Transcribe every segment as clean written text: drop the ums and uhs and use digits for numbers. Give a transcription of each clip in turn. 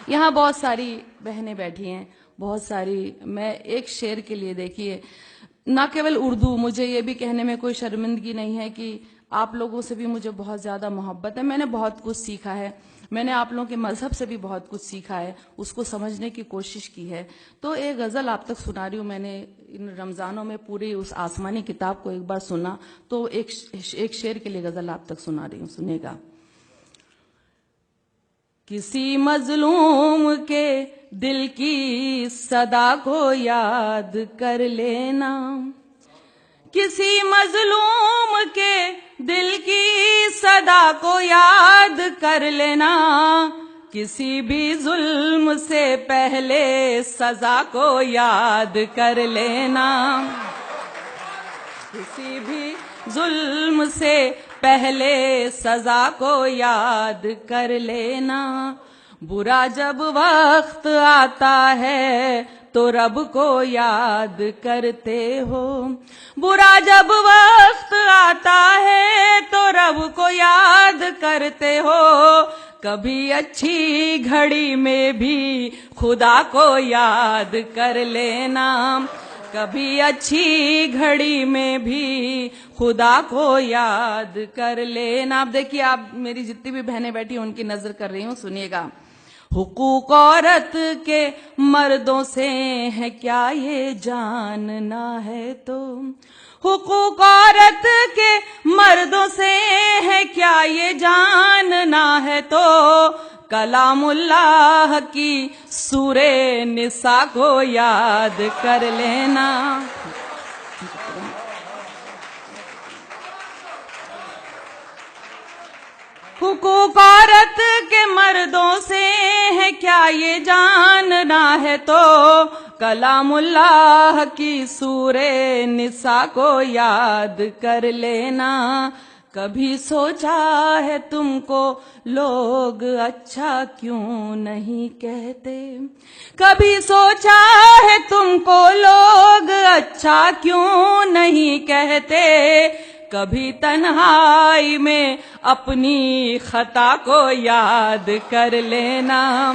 یہاں بہت ساری بہنیں بیٹھی ہیں، بہت ساری. میں ایک شعر کے لیے دیکھیے، نہ کیول اردو، مجھے یہ بھی کہنے میں کوئی شرمندگی نہیں ہے کہ آپ لوگوں سے بھی مجھے بہت زیادہ محبت ہے. میں نے بہت کچھ سیکھا ہے، میں نے آپ لوگوں کے مذہب سے بھی بہت کچھ سیکھا ہے، اس کو سمجھنے کی کوشش کی ہے. تو ایک غزل آپ تک سنا رہی ہوں. میں نے ان رمضانوں میں پوری اس آسمانی کتاب کو ایک بار سنا، تو ایک شعر کے لیے غزل آپ تک سنا رہی ہوں، سنے گا. کسی مظلوم کے دل کی صدا کو یاد کر لینا، کسی مظلوم کے دل کی صدا کو یاد کر لینا، کسی بھی ظلم سے پہلے سزا کو یاد کر لینا، کسی بھی ظلم سے پہلے سزا کو یاد کر لینا. برا جب وقت آتا ہے تو رب کو یاد کرتے ہو، برا جب وقت آتا ہے تو رب کو یاد کرتے ہو، کبھی اچھی گھڑی میں بھی خدا کو یاد کر لینا، کبھی اچھی گھڑی میں بھی خدا کو یاد کر لینا. اب دیکھیے، آپ میری جتنی بھی بہنیں بیٹھی ہیں ان کی نظر کر رہی ہوں، سنیے گا. حقوق عورت کے مردوں سے ہے کیا یہ جاننا ہے تو، حقوق عورت کے مردوں سے ہے کیا یہ جاننا ہے تو، کلام اللہ کی سورہ نساء کو یاد کر لینا. حقوق عورت کے مردوں سے ہے کیا یہ جاننا ہے تو، کلام اللہ کی سورہ نساء کو یاد کر لینا. کبھی سوچا ہے تم کو لوگ اچھا کیوں نہیں کہتے، کبھی سوچا ہے تم کو لوگ اچھا کیوں نہیں کہتے، کبھی تنہائی میں اپنی خطا کو یاد کر لینا،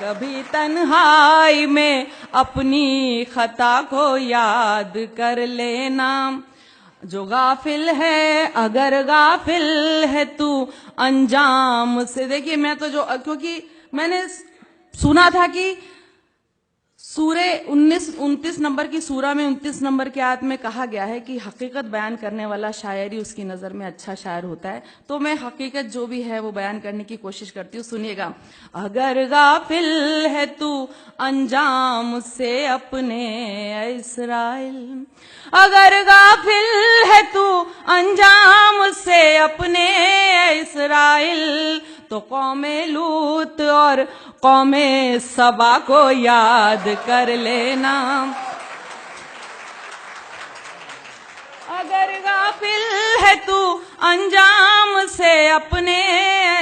کبھی تنہائی میں اپنی خطا کو یاد کر لینا. جو غافل ہے اگر غافل ہے تو انجام سے. دیکھیے، میں تو کیونکہ میں نے سنا تھا کہ سورہ 29 نمبر کی سورہ میں 29 نمبر کی آیت میں کہا گیا ہے کہ حقیقت بیان کرنے والا شاعر ہی اس کی نظر میں اچھا شاعر ہوتا ہے. تو میں حقیقت جو بھی ہے وہ بیان کرنے کی کوشش کرتی ہوں. سنیے گا. اگر غافل ہے تو انجام سے اپنے اے اسرائیل، اگر غافل ہے تو انجام سے اپنے اے اسرائیل، تو قوم لوط اور قوم سبا کو یاد کر لینا. اگر غافل ہے تو انجام سے اپنے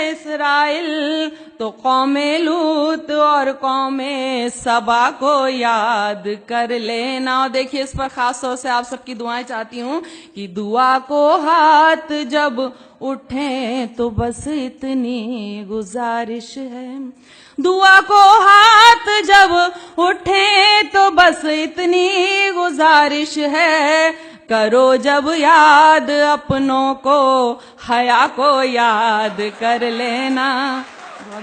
اسرائیل، تو قوم لوط اور قوم سبا کو یاد کر لینا. اور دیکھیے، اس پر خاص طور سے آپ سب کی دعائیں چاہتی ہوں کہ دعا کو ہاتھ جب اٹھیں تو بس اتنی گزارش ہے، دعا کو ہاتھ جب اٹھیں تو بس اتنی گزارش ہے، کرو جب یاد اپنوں کو حیا کو یاد کر لینا.